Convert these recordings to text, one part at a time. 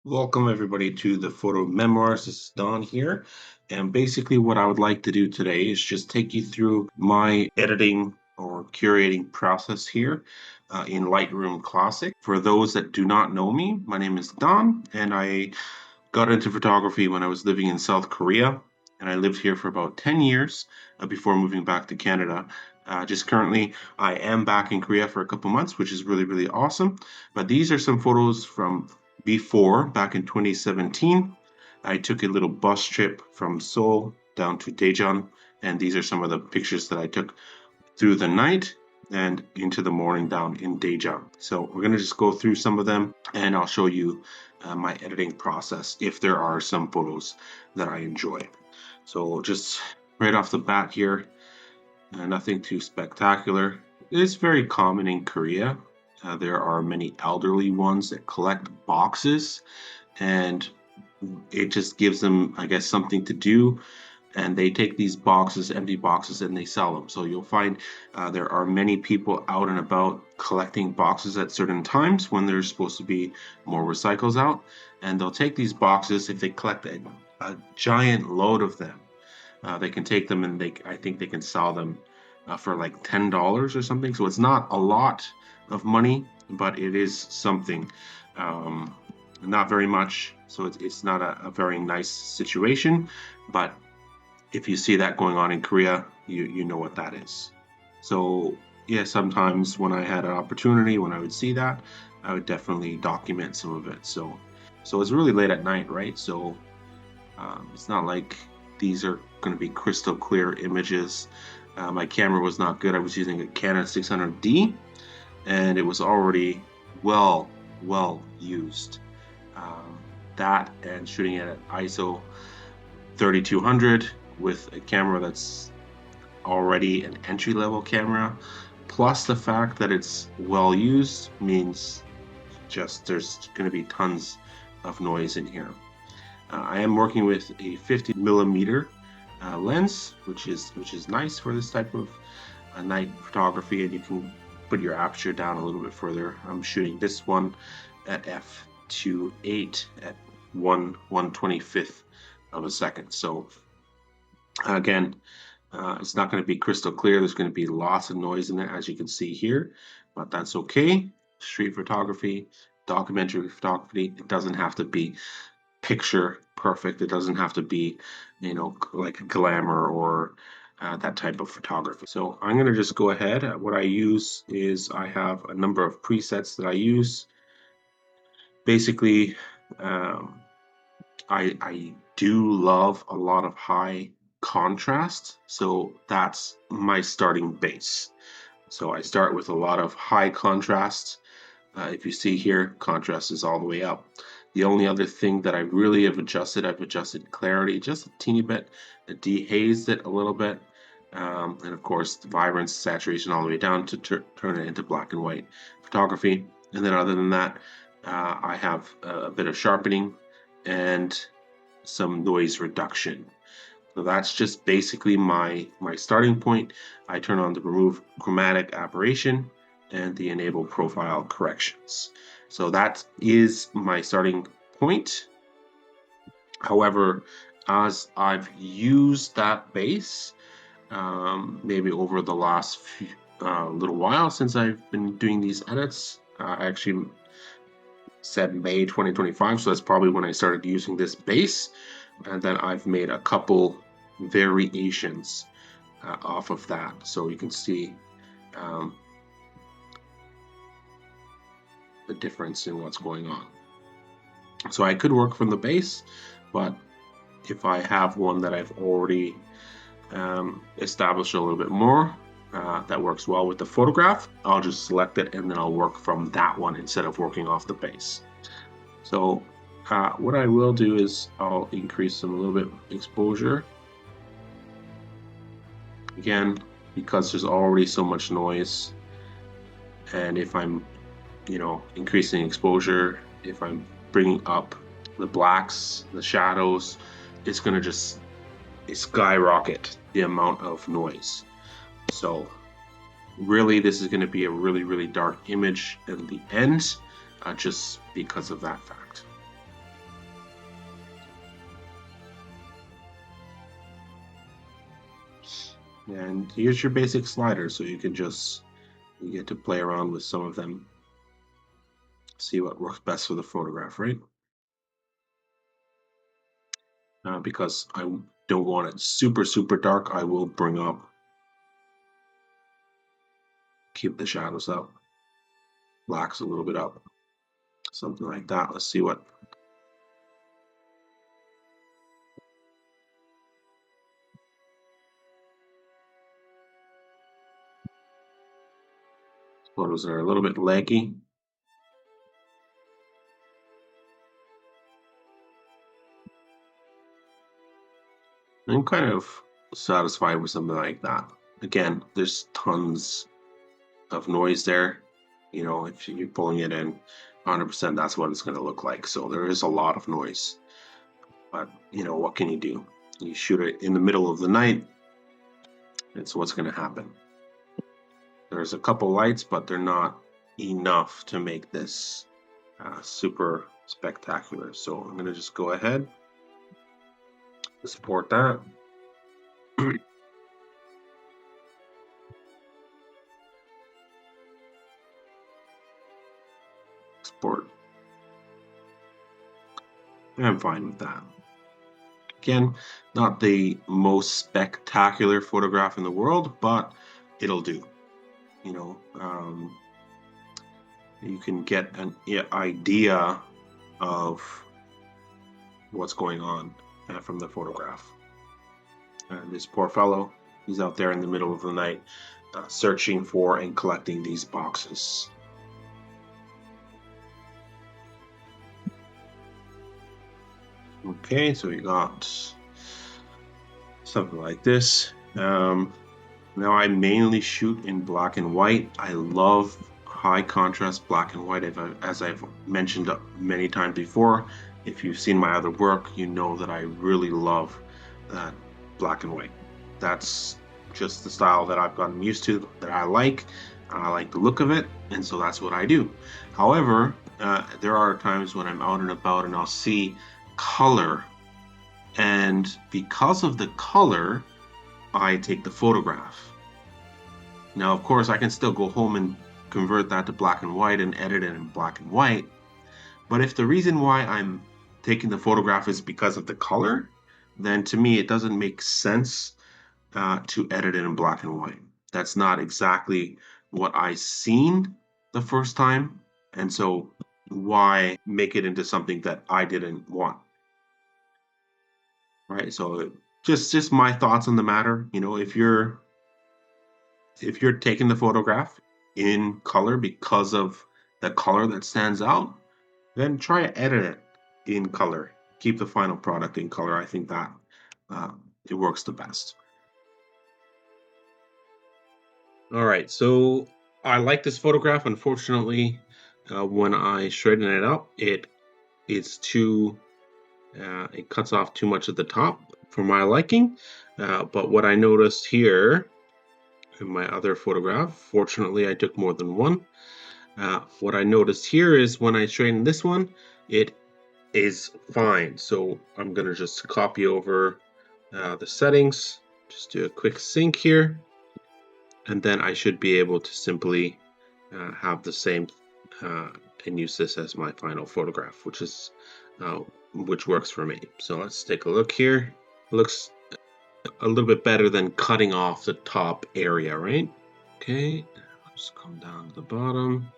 Welcome everybody to the Photo Memoirs. This is Don here. And basically what I would like to do today is just take you through my editing or curating process here in Lightroom Classic. For those that do not know me, my name is Don and I got into photography when I was living in South Korea. And I lived here for about 10 years before moving back to Canada. Just currently, I am back in Korea for a couple months, which is really, really awesome. But these are some photos from before, back in 2017. I took a little bus trip from Seoul down to Daejeon, and these are some of the pictures that I took through the night and into the morning down in Daejeon. So we're going to just go through some of them, and I'll show you my editing process if there are some photos that I enjoy. So just right off the bat here, nothing too spectacular. It's very common in Korea. There are many elderly ones that collect boxes, and it just gives them, I guess, something to do. And they take these boxes, empty boxes, and they sell them. So you'll find there are many people out and about collecting boxes at certain times when there's supposed to be more recycles out. And they'll take these boxes, if they collect a giant load of them, they can take them and I think they can sell them for like $10 or something. So it's not a lot of money, but it is something. Not very much, so it's not a very nice situation. But if you see that going on in Korea, you know what that is. So yeah, sometimes when I had an opportunity, when I would see that, I would definitely document some of it. So it's really late at night, right? So it's not like these are going to be crystal clear images. My camera was not good. I was using a Canon 600D, and it was already well used. That and shooting it at ISO 3200 with a camera that's already an entry-level camera, plus the fact that it's well used, means just there's going to be tons of noise in here. I am working with a 50mm lens, which is nice for this type of night photography, and you can put your aperture down a little bit further. I'm shooting this one at f2.8 at 1/125th of a second. So again, it's not going to be crystal clear. There's going to be lots of noise in it, as you can see here, but that's okay. Street photography, documentary photography, it doesn't have to be picture perfect. It doesn't have to be, like glamour or that type of photography. So I'm going to just go ahead. What I use is I have a number of presets that I use. Basically, I do love a lot of high contrast, so that's my starting base. So I start with a lot of high contrast. If you see here, contrast is all the way up. The only other thing that I really have adjusted, I've adjusted clarity just a teeny bit, dehazed it a little bit, and of course the vibrance, saturation all the way down to turn it into black and white photography. And then other than that, I have a bit of sharpening and some noise reduction. So that's just basically my starting point. I turn on the remove chromatic aberration and the enable profile corrections. So that is my starting point. However, as I've used that base, maybe over the last little while since I've been doing these edits, I actually said May 2025, so that's probably when I started using this base, and then I've made a couple variations off of that, so you can see the difference in what's going on. So I could work from the base, but if I have one that I've already established a little bit more, that works well with the photograph, I'll just select it and then I'll work from that one instead of working off the base. So what I will do is I'll increase some a little bit exposure. Again, because there's already so much noise, and if I'm increasing exposure, if I'm bringing up the blacks, the shadows, it's going to just skyrocket the amount of noise. So really this is going to be a really dark image in the end, just because of that fact. And here's your basic sliders, so you get to play around with some of them, see what works best for the photograph, right? Because I don't want it super, super dark, I will keep the shadows up, blacks a little bit up, something like that. Let's see what photos are a little bit laggy. I'm kind of satisfied with something like that. Again, there's tons of noise there. You know, if you're pulling it in 100%, that's what it's going to look like. So there is a lot of noise. But, you know, what can you do? You shoot it in the middle of the night, it's what's going to happen. There's a couple lights, but they're not enough to make this super spectacular. So I'm going to just go ahead, support that. Export. I'm fine with that. Again, not the most spectacular photograph in the world, but it'll do. You know, you can get an idea of what's going on from the photograph. This poor fellow, he's out there in the middle of the night searching for and collecting these boxes. Okay, so we got something like this. Now I mainly shoot in black and white. I love high contrast black and white, as I've mentioned many times before. If you've seen my other work, you know that I really love that black and white. That's just the style that I've gotten used to, that I like. I like the look of it, and so that's what I do. However, there are times when I'm out and about and I'll see color, and because of the color, I take the photograph. Now, of course, I can still go home and convert that to black and white and edit it in black and white. But if the reason why I'm taking the photograph is because of the color, then to me it doesn't make sense to edit it in black and white. That's not exactly what I seen the first time, and so why make it into something that I didn't want? Right? So just my thoughts on the matter. You know, if you're taking the photograph in color because of the color that stands out, then try to edit it in color. Keep the final product in color. I think that uh, it works the best. All right, so I like this photograph. Unfortunately, when I straighten it up, it cuts off too much at the top for my liking. But what I noticed here in my other photograph, fortunately, I took more than one. What I noticed here is when I straighten this one, it is fine. So I'm gonna just copy over the settings, just do a quick sync here, and then I should be able to simply have the same uh, and use this as my final photograph, uh, which works for me. So let's take a look here. Looks a little bit better than cutting off the top area, right? Okay, let's come down to the bottom.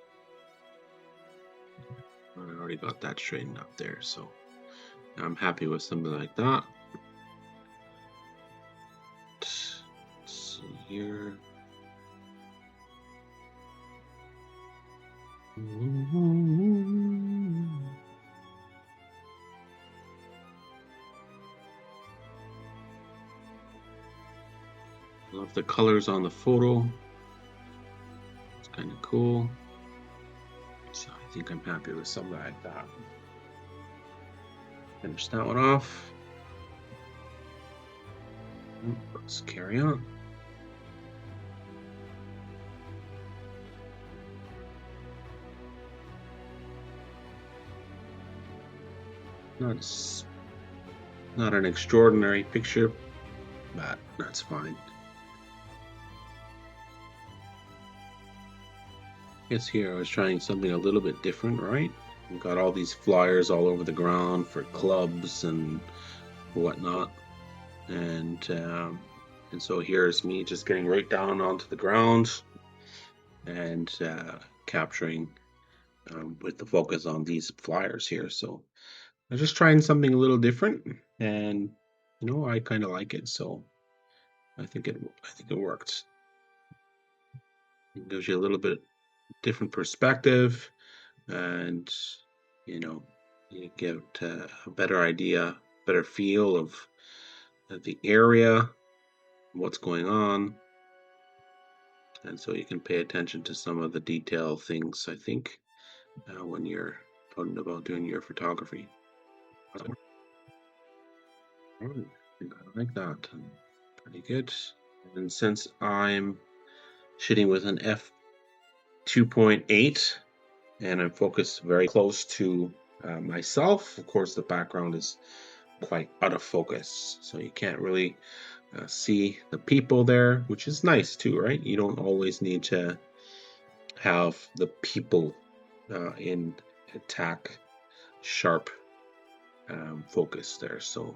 I already got that straightened up there, so I'm happy with something like that. Let's see here. Love the colors on the photo. It's kind of cool. So I think I'm happy with something like that. Finish that one off. Let's carry on. Not an extraordinary picture, but that's fine. Guess here I was trying something a little bit different, right? We've got all these flyers all over the ground for clubs and whatnot, and um, and so here's me just getting right down onto the ground and capturing with the focus on these flyers here. So I'm just trying something a little different, and I kind of like it. So I think it worked. It gives you a little bit different perspective, and you know you get a better idea, better feel of the area, what's going on, and so you can pay attention to some of the detail things, I think, when you're out and about doing your photography. Alright, I think I like that. Pretty good. And since I'm shooting with an f2.8 and I'm focused very close to myself, of course, the background is quite out of focus, so you can't really see the people there, which is nice too, right? You don't always need to have the people in attack sharp focus there. So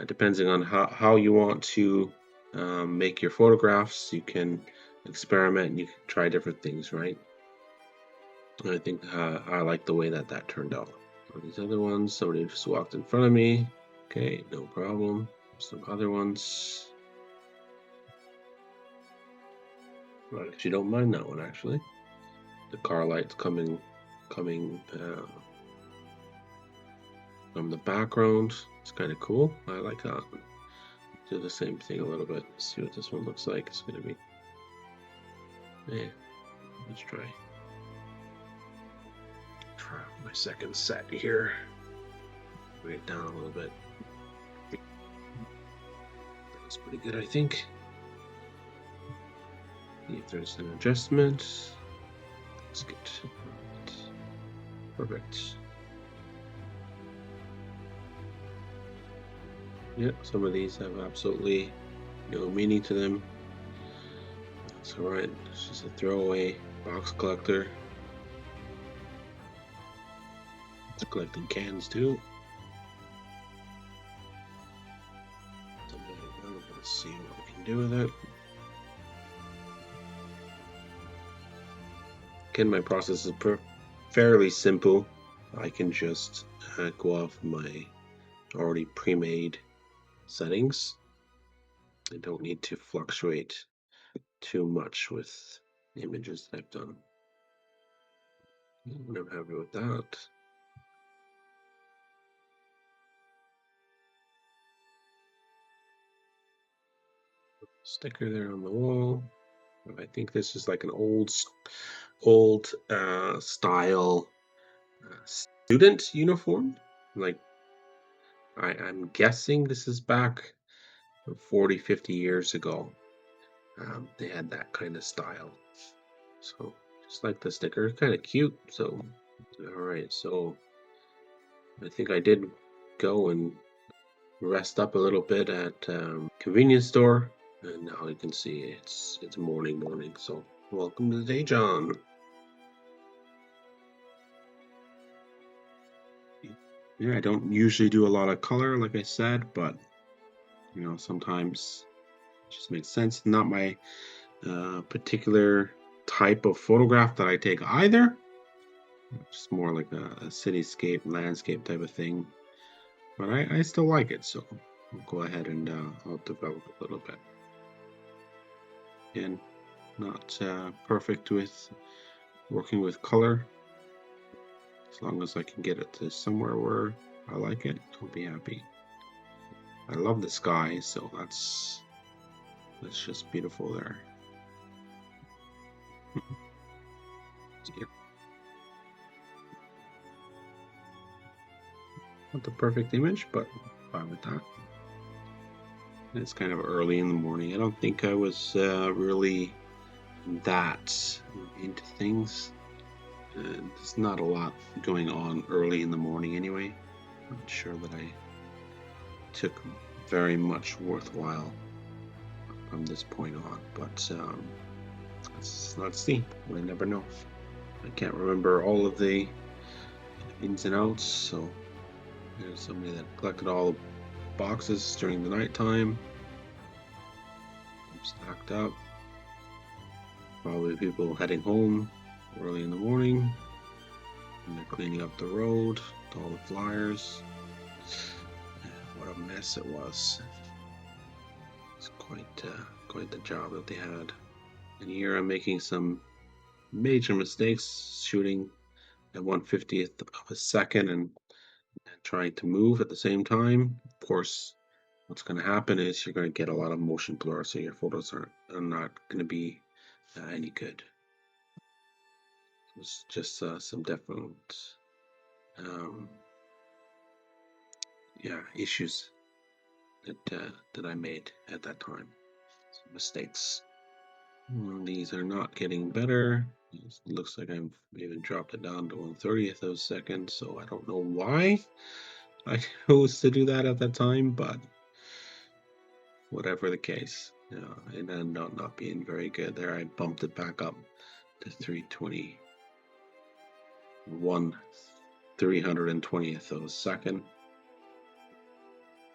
depending on how you want to make your photographs, you can experiment and you can try different things, right? And I think I like the way that turned out. For these other ones, somebody just walked in front of me. Okay, no problem. Some other ones. I actually don't mind that one, actually. The car lights coming from the background. It's kind of cool. I like that. Do the same thing a little bit. See what this one looks like. It's going to be. Yeah, let's try my second set here. Bring it down a little bit. That's pretty good, I think. See if there's an adjustment. Let's get perfect. Yeah, some of these have absolutely no meaning to them. That's alright. It's just a throwaway box collector. It's collecting cans too. Let's see what we can do with it. Again, my process is fairly simple. I can just go off my already pre-made settings. I don't need to fluctuate too much with the images that I've done. I'm happy with that. Sticker there on the wall. I think this is like an old style student uniform. Like I'm guessing this is back 40, 50 years ago. They had that kind of style. So just like the sticker, kind of cute. So all right, so I think I did go and rest up a little bit at convenience store, and now you can see it's morning. So welcome to Daejeon. Yeah, I don't usually do a lot of color, like I said, but sometimes it just makes sense. Not my particular type of photograph that I take either. Just more like a cityscape, landscape type of thing. But I still like it, so I'll go ahead and I'll develop a little bit. Again, not perfect with working with color. As long as I can get it to somewhere where I like it, I'll be happy. I love the sky, so that's just beautiful there. Not the perfect image, but fine with that. It's kind of early in the morning. I don't think I was really that into things. There's not a lot going on early in the morning anyway. I'm not sure that I took very much worthwhile from this point on, but let's see. We never know. I can't remember all of the ins and outs. So there's somebody that collected all the boxes during the nighttime. Stacked up. Probably people heading home early in the morning. And they're cleaning up the road with all the flyers. What a mess it was. It's quite the job that they had. And here I'm making some major mistakes, shooting at 1/50th of a second and trying to move at the same time. Of course, what's going to happen is you're going to get a lot of motion blur, so your photos are not going to be any good. It's just some definite issues that I made at that time. Some mistakes. These are not getting better. It looks like I've even dropped it down to 1/30th of a second, so I don't know why I chose to do that at that time, but whatever the case, it ended up not being very good there. I bumped it back up to 320th of a second.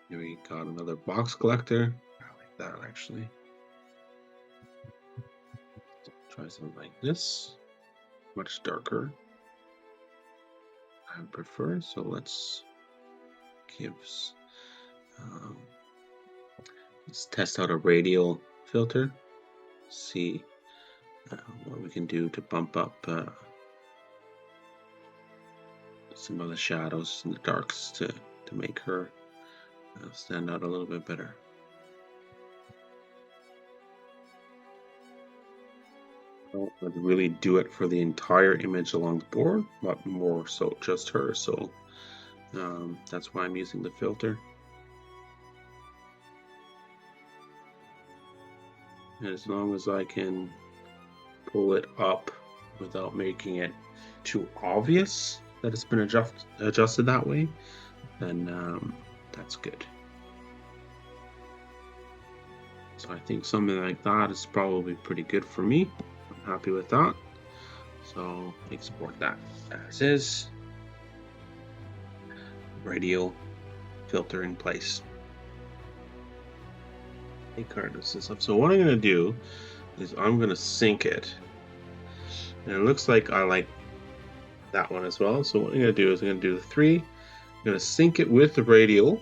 Here we got another box collector. I like that actually. Try something like this. Much darker. I prefer, so let's test out a radial filter. See what we can do to bump up some of the shadows and the darks to make her stand out a little bit better. I don't really do it for the entire image along the board, but more so just her. So that's why I'm using the filter. And as long as I can pull it up without making it too obvious that it's been adjusted that way, then that's good. So I think something like that is probably pretty good for me. I'm happy with that. So export that as is. Radial filter in place. So what I'm going to do is I'm going to sync it. And it looks like I like that one as well. So what I'm going to do is I'm going to do the 3. I'm going to sync it with the radial,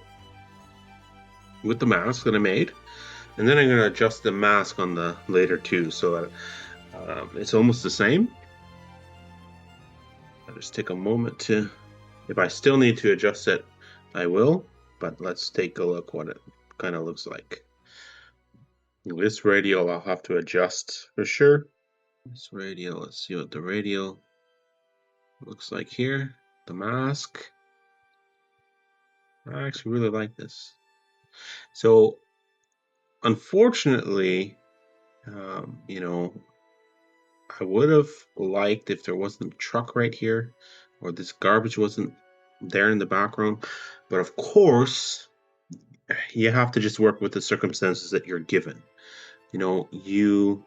with the mask that I made. And then I'm going to adjust the mask on the later 2 so that it's almost the same. I'll just take a moment to, if I still need to adjust it, I will. But let's take a look what it kind of looks like. This radial I'll have to adjust for sure. This radial, let's see what the radial looks like here. The mask. I actually really like this. So, unfortunately, I would have liked if there wasn't a truck right here, or this garbage wasn't there in the background. But of course, you have to just work with the circumstances that you're given. You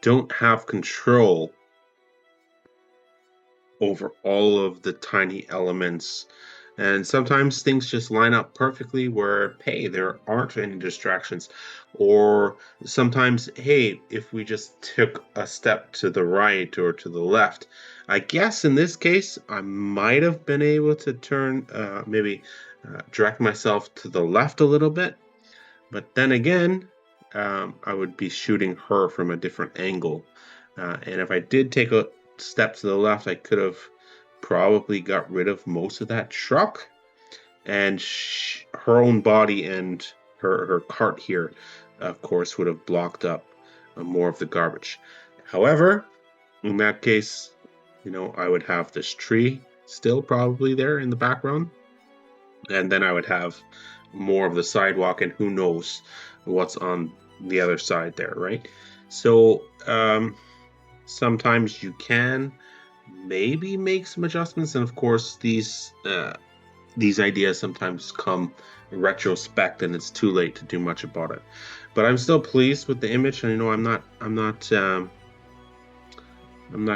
don't have control over all of the tiny elements. And sometimes things just line up perfectly where, hey, there aren't any distractions. Or sometimes, hey, if we just took a step to the right or to the left. I guess in this case, I might have been able to turn, direct myself to the left a little bit. But then again, I would be shooting her from a different angle. And if I did take a step to the left, I could have probably got rid of most of that truck, and her own body and her cart here, of course, would have blocked up more of the garbage. However, in that case, I would have this tree still probably there in the background, and then I would have more of the sidewalk, and who knows what's on the other side there, right? So sometimes you can maybe make some adjustments, and of course these ideas sometimes come in retrospect, and it's too late to do much about it. But I'm still pleased with the image, and I'm not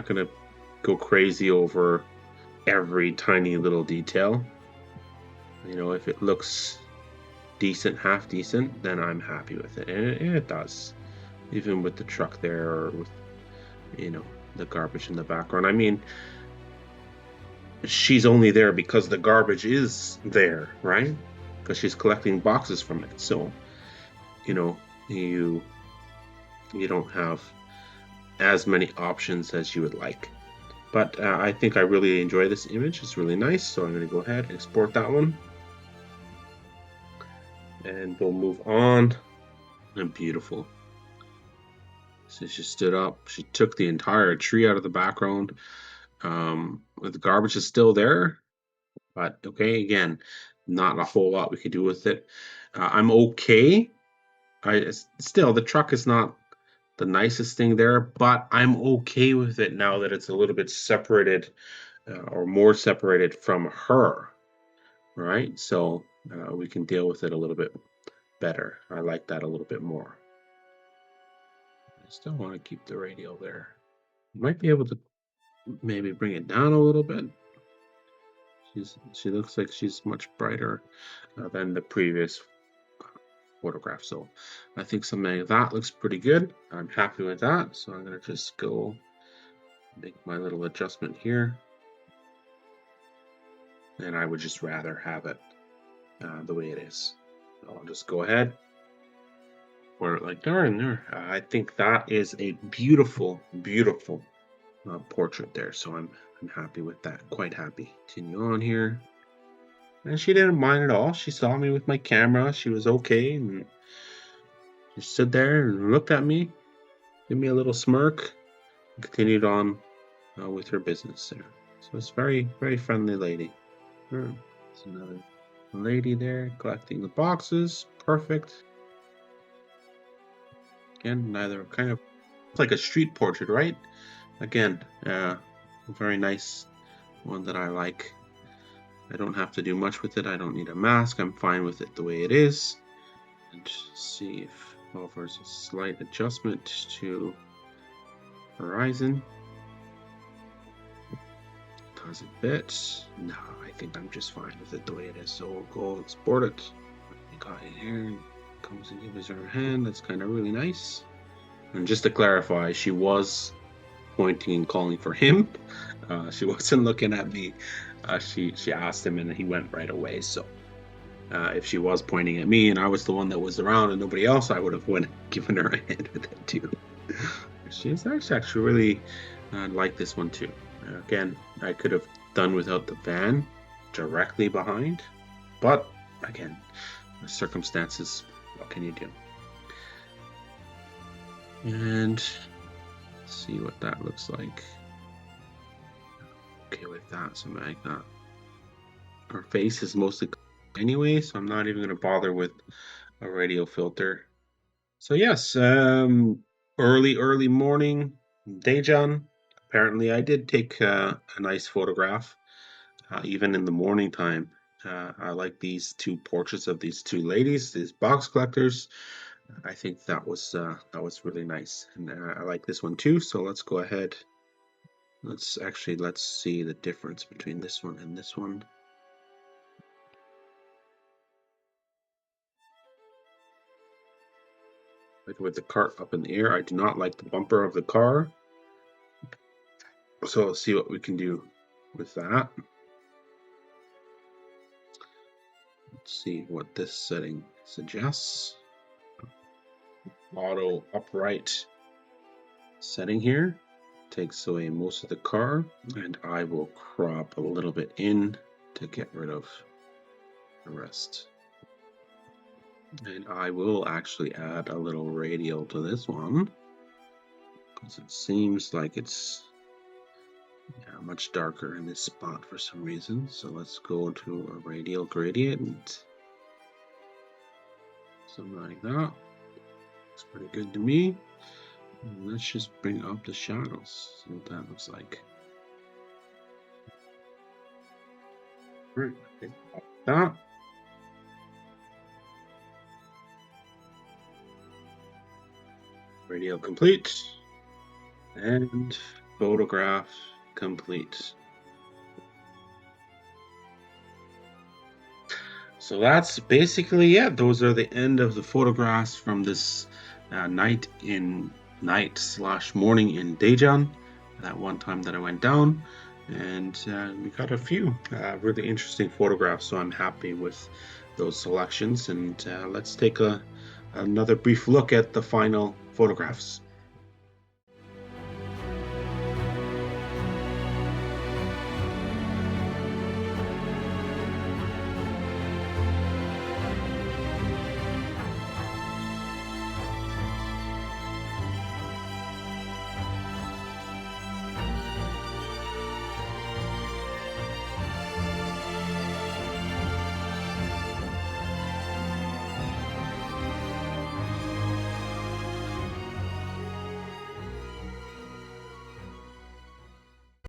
gonna go crazy over every tiny little detail. You know, if it looks decent, half decent, then I'm happy with it. And it does. Even with the truck there, or with, you know, the garbage in the background. I mean, she's only there because the garbage is there, right? Because she's collecting boxes from it. So, you know, you don't have as many options as you would like. But I think I really enjoy this image. It's really nice. So I'm going to go ahead and export that one. And we'll move on. And beautiful. So she stood up. She took the entire tree out of the background. The garbage is still there. But okay, again, not a whole lot we could do with it. I'm okay. Still, the truck is not the nicest thing there, but I'm okay with it now that it's a little bit separated, or more separated from her, right? So we can deal with it a little bit better. I like that a little bit more. I still want to keep the radial there. Might be able to maybe bring it down a little bit. She looks like she's much brighter than the previous photograph. So I think something like that looks pretty good. I'm happy with that. So I'm going to just go make my little adjustment here. And I would just rather have it the way it is. So I'll just go ahead, pour it like there and there. I think that is a beautiful, beautiful portrait there. So I'm happy with that. Quite happy. Continue on here. And she didn't mind at all. She saw me with my camera. She was okay. And she stood there and looked at me, gave me a little smirk, and continued on with her business there. So it's very, very friendly lady. There's another lady there collecting the boxes. Perfect. Again, neither kind of like a street portrait, right? Again, a very nice one that I like. I don't have to do much with it. I don't need a mask. I'm fine with it the way it is. And see if there's a slight adjustment to horizon. Does a bit. No, I think I'm just fine with it the way it is. So we'll go export it. We got it here. Comes and gives her a hand. That's kind of really nice. And just to clarify, she was pointing and calling for him. She wasn't looking at me. She asked him and he went right away. So if she was pointing at me and I was the one that was around and nobody else, I would have given her a hand with it too. She's actually really like this one too. Again, I could have done without the van directly behind, but again, the circumstances, what can you do? And see what that looks like. Okay with that, something like that. Her face is mostly anyway, so I'm not even going to bother with a radial filter. So yes, early morning, Daejeon. Apparently, I did take a nice photograph, even in the morning time. I like these two portraits of these two ladies, these box collectors. I think that was really nice, and I like this one too. So let's go ahead. Let's see the difference between this one and this one. Like with the cart up in the air, I do not like the bumper of the car. So let's see what we can do with that. Let's see what this setting suggests. Auto upright setting here takes away most of the car, and I will crop a little bit in to get rid of the rest. And I will actually add a little radial to this one because it seems like it's much darker in this spot for some reason. So let's go to a radial gradient. Something like that. Looks pretty good to me. And let's just bring up the shadows. See what that looks like. Right, like that. Radial complete. And photograph complete. So that's basically it. Those are the end of the photographs from this night slash morning in Daejeon. That one time that I went down, and we got a few really interesting photographs. So I'm happy with those selections. And let's take another brief look at the final photographs.